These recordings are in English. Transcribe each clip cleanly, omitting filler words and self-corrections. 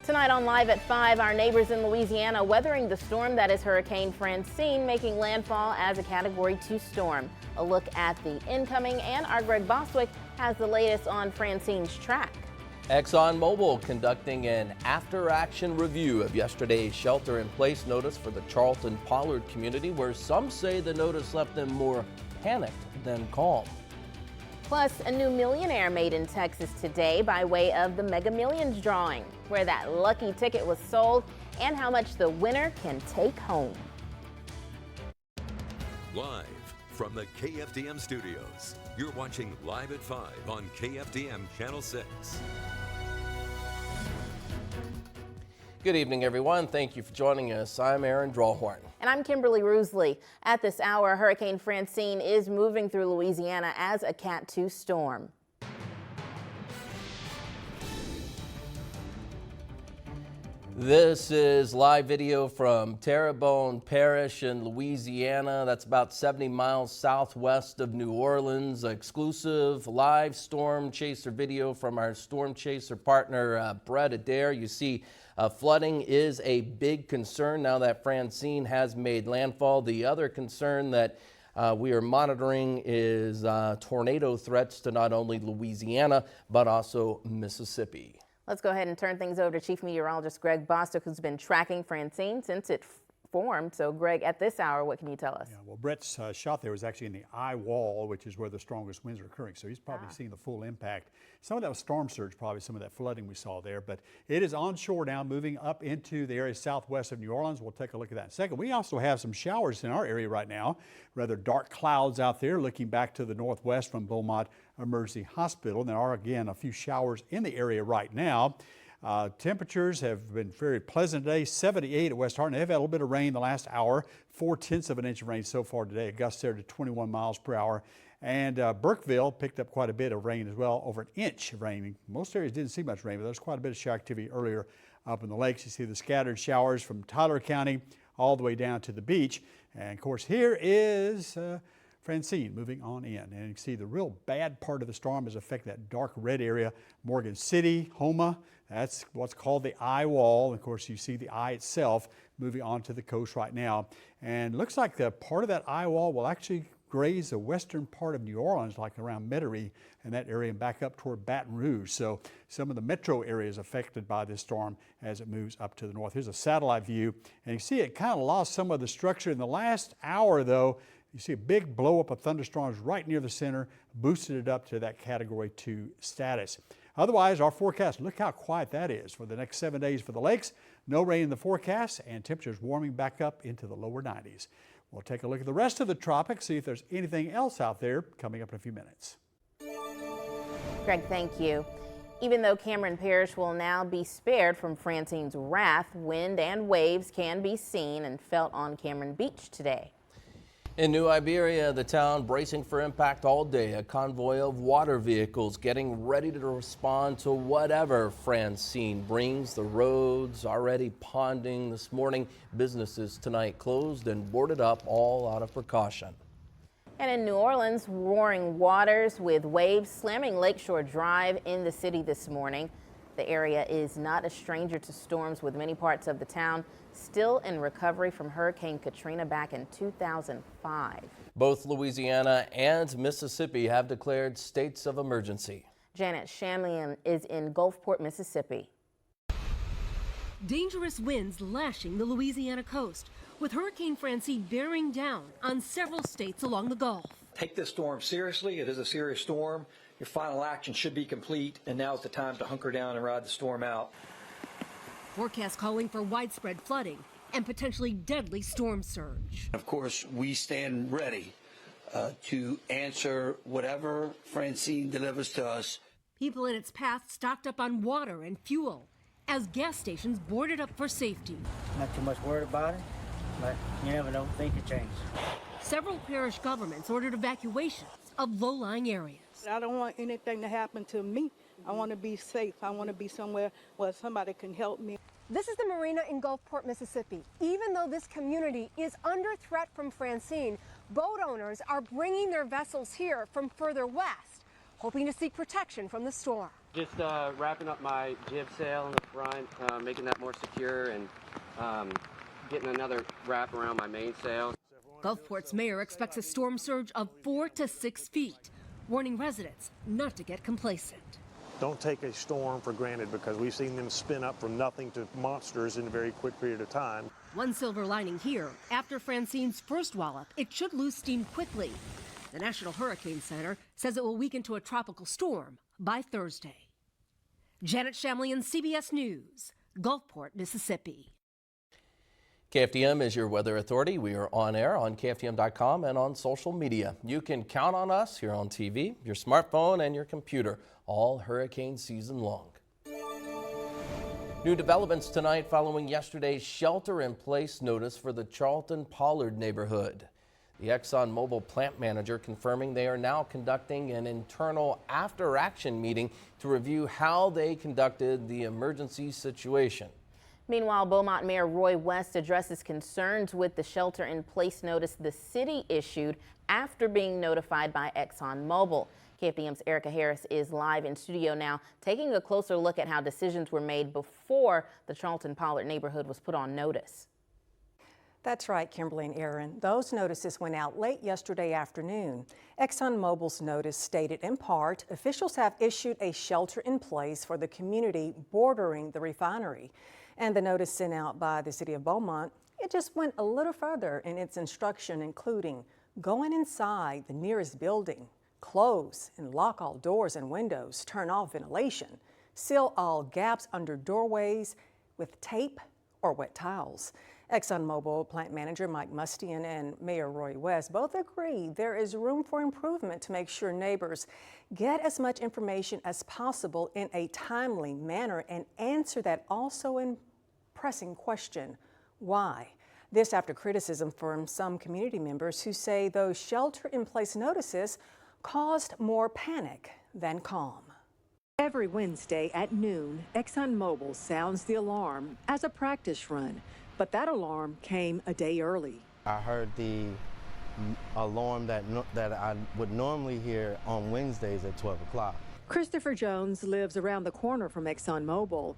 Tonight on Live at 5, our neighbors in Louisiana weathering the storm that is Hurricane Francine, making landfall as a Category 2 storm. A look at the incoming, and our Greg Bostwick has the latest on Francine's track. ExxonMobil conducting an after-action review of yesterday's shelter-in-place notice for the Charlton Pollard community, where some say the notice left them more panicked than calm. Plus, a new millionaire made in Texas today by way of the Mega Millions drawing, where that lucky ticket was sold, and how much the winner can take home. Live from the KFDM studios, you're watching Live at 5 on KFDM Channel 6. Good evening, everyone. Thank you for joining us. I'm Aaron Drawhorn. And I'm Kimberly Roosley. At this hour, Hurricane Francine is moving through Louisiana as a Cat 2 storm. This is live video from Terrebonne Parish in Louisiana. That's about 70 miles southwest of New Orleans. Exclusive live storm chaser video from our storm chaser partner, Brett Adair. You see flooding is a big concern now that Francine has made landfall. The other concern that we are monitoring is tornado threats to not only Louisiana, but also Mississippi. Let's go ahead and turn things over to Chief Meteorologist Greg Bostwick, who's been tracking Francine since it formed. So, Greg, at this hour, what can you tell us? Yeah, well, Brett's shot there was actually in the eye wall, which is where the strongest winds are occurring. So he's probably seen the full impact. Some of that was storm surge, probably some of that flooding we saw there. But it is onshore now, moving up into the area southwest of New Orleans. We'll take a look at that in a second. We also have some showers in our area right now. Rather dark clouds out there looking back to the northwest from Beaumont Emergency Hospital. There are, again, a few showers in the area right now. Temperatures have been very pleasant today, 78 at West Harton. They've had a little bit of rain the last hour, 0.4 of an inch of rain so far today. A gust there to 21 miles per hour. And Burkeville picked up quite a bit of rain as well, over an inch of rain. Most areas didn't see much rain, but there's quite a bit of shower activity earlier up in the lakes. You see the scattered showers from Tyler County all the way down to the beach. And of course, here is Francine moving on in. And you can see the real bad part of the storm is affecting that dark red area, Morgan City, Houma. That's what's called the eye wall. Of course, you see the eye itself moving onto the coast right now. And looks like the part of that eye wall will actually graze the western part of New Orleans, like around Metairie and that area, and back up toward Baton Rouge. So some of the metro areas affected by this storm as it moves up to the north. Here's a satellite view. And you see it kind of lost some of the structure in the last hour, though. You see a big blow up of thunderstorms right near the center, boosted it up to that Category 2 status. Otherwise, our forecast, look how quiet that is for the next 7 days for the lakes. No rain in the forecast, and temperatures warming back up into the lower 90s. We'll take a look at the rest of the tropics, see if there's anything else out there coming up in a few minutes. Greg, thank you. Even though Cameron Parish will now be spared from Francine's wrath, wind and waves can be seen and felt on Cameron Beach today. In New Iberia, the town bracing for impact all day. A convoy of water vehicles getting ready to respond to whatever Francine brings. The roads already ponding this morning. Businesses tonight closed and boarded up, all out of precaution. And in New Orleans, roaring waters with waves slamming Lakeshore Drive in the city this morning. The area is not a stranger to storms, with many parts of the town still in recovery from Hurricane Katrina back in 2005. Both Louisiana and Mississippi have declared states of emergency. Janet Shamlian is in Gulfport, Mississippi. Dangerous winds lashing the Louisiana coast, with Hurricane Francine bearing down on several states along the Gulf. Take this storm seriously. It is a serious storm. Your final action should be complete, and now is the time to hunker down and ride the storm out. Forecasts calling for widespread flooding and potentially deadly storm surge. Of course, we stand ready to answer whatever Francine delivers to us. People in its path stocked up on water and fuel as gas stations boarded up for safety. Not too much worried about it, but you never know, things can change. Several parish governments ordered evacuations of low-lying areas. I don't want anything to happen to me. I want to be safe. I want to be somewhere where somebody can help me. This is the marina in Gulfport, Mississippi. Even though this community is under threat from Francine, boat owners are bringing their vessels here from further west, hoping to seek protection from the storm. Just wrapping up my jib sail in the front, making that more secure, and getting another wrap around my mainsail. Gulfport's mayor expects a storm surge of 4 to 6 feet, warning residents not to get complacent. Don't take a storm for granted, because we've seen them spin up from nothing to monsters in a very quick period of time. One silver lining here, after Francine's first wallop, it should lose steam quickly. The National Hurricane Center says it will weaken to a tropical storm by Thursday. Janet Shamlian, CBS News, Gulfport, Mississippi. KFDM is your weather authority. We are on air on KFDM.com and on social media. You can count on us here on TV, your smartphone, and your computer all hurricane season long. New developments tonight following yesterday's shelter-in-place notice for the Charlton-Pollard neighborhood. The ExxonMobil plant manager confirming they are now conducting an internal after-action meeting to review how they conducted the emergency situation. Meanwhile, Beaumont Mayor Roy West addresses concerns with the shelter-in-place notice the city issued after being notified by ExxonMobil. KFDM's Erica Harris is live in studio now, taking a closer look at how decisions were made before the Charlton-Pollard neighborhood was put on notice. That's right, Kimberly and Aaron. Those notices went out late yesterday afternoon. ExxonMobil's notice stated in part, officials have issued a shelter-in-place for the community bordering the refinery. And the notice sent out by the city of Beaumont, it just went a little further in its instruction, including going inside the nearest building, close and lock all doors and windows, turn off ventilation, seal all gaps under doorways with tape or wet towels. ExxonMobil plant manager Mike Mustian and Mayor Roy West both agree there is room for improvement to make sure neighbors get as much information as possible in a timely manner and answer that also in pressing question, why? This after criticism from some community members who say those shelter-in-place notices caused more panic than calm. Every Wednesday at noon, ExxonMobil sounds the alarm as a practice run, but that alarm came a day early. I heard the alarm that I would normally hear on Wednesdays at 12 o'clock. Christopher Jones lives around the corner from ExxonMobil.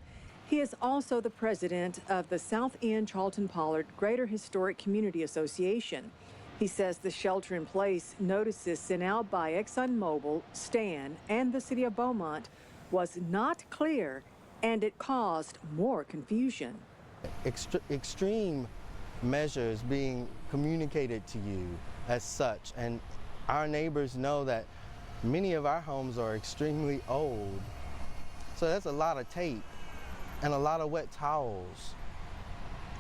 He is also the president of the South End Charlton-Pollard Greater Historic Community Association. He says the shelter-in-place notices sent out by ExxonMobil, Stan, and the city of Beaumont was not clear, and it caused more confusion. Extreme measures being communicated to you as such, and our neighbors know that many of our homes are extremely old, so that's a lot of tape and a lot of wet towels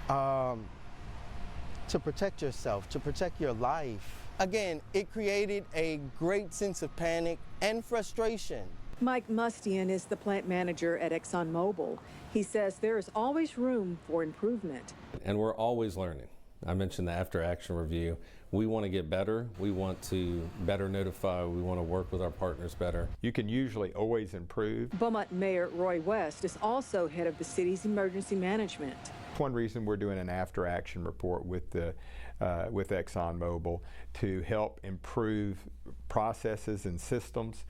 to protect yourself, to protect your life. Again, it created a great sense of panic and frustration. Mike Mustian is the plant manager at ExxonMobil. He says there is always room for improvement. And we're always learning. I mentioned the after action review. We want to get better. We want to better notify. We want to work with our partners better. You can usually always improve. Beaumont Mayor Roy West is also head of the city's emergency management. One reason we're doing an after action report with ExxonMobil to help improve processes and systems.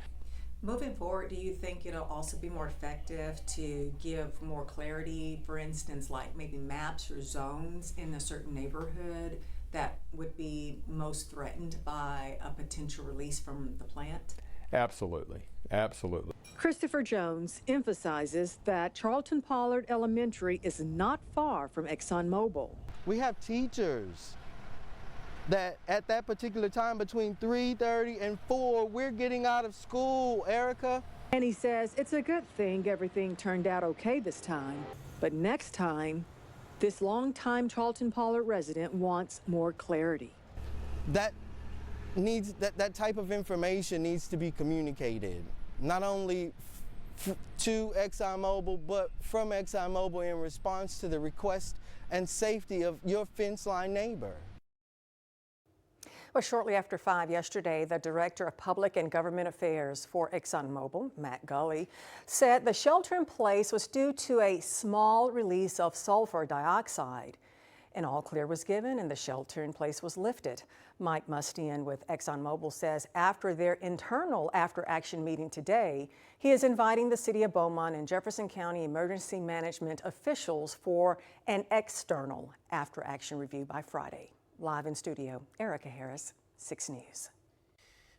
Moving forward, do you think it'll also be more effective to give more clarity, for instance, like maybe maps or zones in a certain neighborhood that would be most threatened by a potential release from the plant? Absolutely, absolutely. Christopher Jones emphasizes that Charlton-Pollard Elementary is not far from ExxonMobil. We have teachers that at that particular time between 3:30 and 4, we're getting out of school, Erica. And he says it's a good thing everything turned out okay this time. But next time, this longtime Charlton-Pollard resident wants more clarity. That type of information needs to be communicated, not only to ExxonMobil, but from ExxonMobil in response to the request and safety of your fence line neighbor. Well, shortly after 5 yesterday, the Director of Public and Government Affairs for ExxonMobil, Matt Gully, said the shelter in place was due to a small release of sulfur dioxide. An all clear was given and the shelter in place was lifted. Mike Mustian with ExxonMobil says after their internal after-action meeting today, he is inviting the City of Beaumont and Jefferson County emergency management officials for an external after-action review by Friday. Live in studio, Erica Harris, 6 News.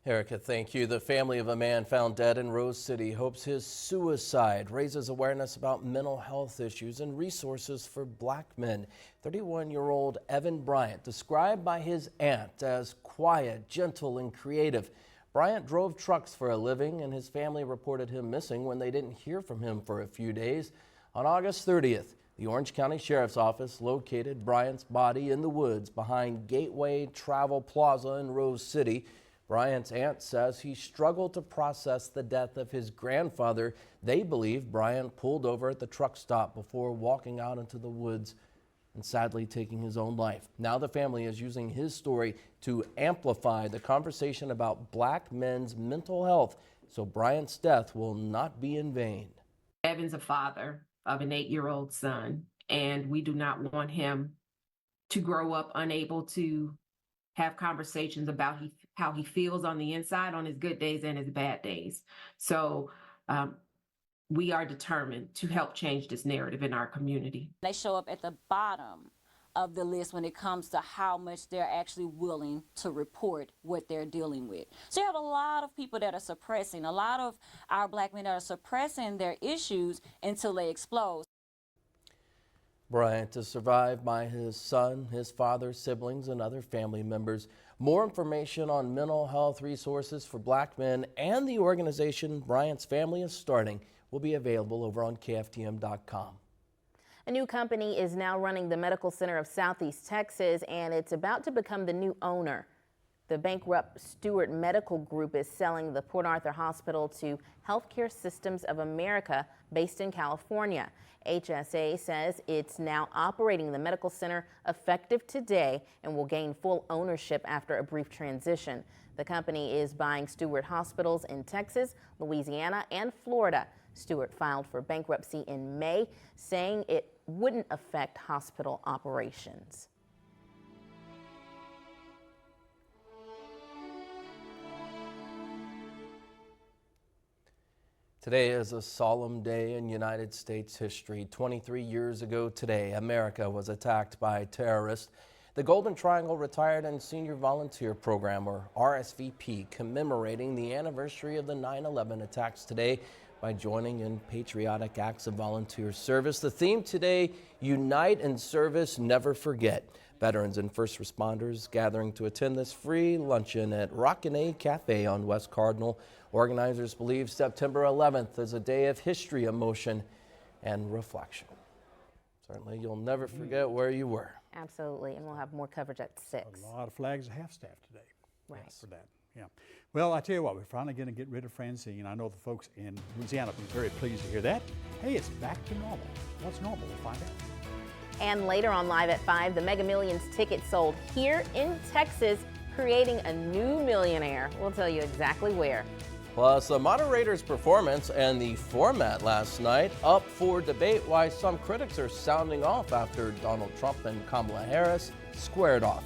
Erica, thank you. The family of a man found dead in Rose City hopes his suicide raises awareness about mental health issues and resources for black men. 31-year-old Evan Bryant, described by his aunt as quiet, gentle, and creative. Bryant drove trucks for a living, and his family reported him missing when they didn't hear from him for a few days. On August 30th, the Orange County Sheriff's Office located Bryant's body in the woods behind Gateway Travel Plaza in Rose City. Bryant's aunt says he struggled to process the death of his grandfather. They believe Bryant pulled over at the truck stop before walking out into the woods and sadly taking his own life. Now the family is using his story to amplify the conversation about black men's mental health so Bryant's death will not be in vain. Evan's a father of an 8-year-old son, and we do not want him to grow up unable to have conversations about how he feels on the inside, on his good days and his bad days. So we are determined to help change this narrative in our community. They show up at the bottom of the list when it comes to how much they're actually willing to report what they're dealing with. So you have a lot of people that are suppressing, a lot of our black men that are suppressing their issues until they explode. Bryant is survived by his son, his father, siblings, and other family members. More information on mental health resources for black men and the organization Bryant's family is starting will be available over on KFTM.com. A new company is now running the Medical Center of Southeast Texas, and it's about to become the new owner. The bankrupt Stewart Medical Group is selling the Port Arthur Hospital to Healthcare Systems of America based in California. HSA says it's now operating the medical center effective today and will gain full ownership after a brief transition. The company is buying Stewart hospitals in Texas, Louisiana, and Florida. Stewart filed for bankruptcy in May, saying it wouldn't affect hospital operations. Today is a solemn day in United States history. 23 years ago today, America was attacked by terrorists. The Golden Triangle Retired and Senior Volunteer Program, or RSVP, commemorating the anniversary of the 9/11 attacks today by joining in patriotic acts of volunteer service. The theme today, Unite in Service, Never Forget. Veterans and first responders gathering to attend this free luncheon at Rockin' Cafe on West Cardinal. Organizers believe September 11th is a day of history, emotion, and reflection. Certainly, you'll never forget where you were. Absolutely, and we'll have more coverage at 6. A lot of flags of half-staff today. Right. Yes, for that. Yeah. Well, I tell you what, we're finally going to get rid of Francine. I know the folks in Louisiana will be very pleased to hear that. Hey, it's back to normal. What's normal? We'll find out. And later on Live at 5, the Mega Millions ticket sold here in Texas, creating a new millionaire. We'll tell you exactly where. Plus, the moderator's performance and the format last night up for debate, why some critics are sounding off after Donald Trump and Kamala Harris squared off.